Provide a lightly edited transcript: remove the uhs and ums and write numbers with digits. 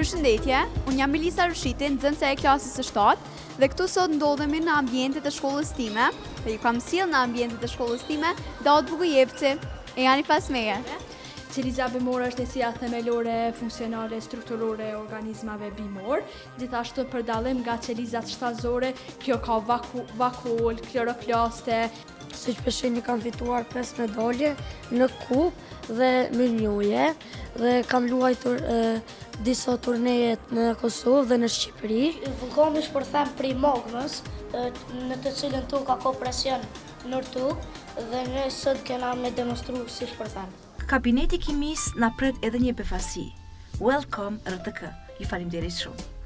Përshëndetje, unë jam Melisa Rushiti, nxënëse e klasës së 7 dhe këtu sot ndodhemi në ambientet e shkollës time dhe ju kam sjellë në ambientet e shkollës time Davut Bukujevci e Jani Fasmeje. Qelizja bimore është njësia themelore, funksionale, strukturore e organizmave bimor. Gjithashtu për dallim nga qelizat shtazore, kjo ka vakuol, kloroplaste. Si që përshini kam fituar 5 medalje në kupë dhe në njoje dhe kam luajtur disa turnejet në Kosovë dhe në Shqipëri. Kam i shpërthem prej magmës, në të cilën tukë ka presion në tukë dhe ne sot kena me demonstru si shpërthem. Kabineti kimis na pret edhe një befasi. Welcome RTK. Ju faleminderit shumë.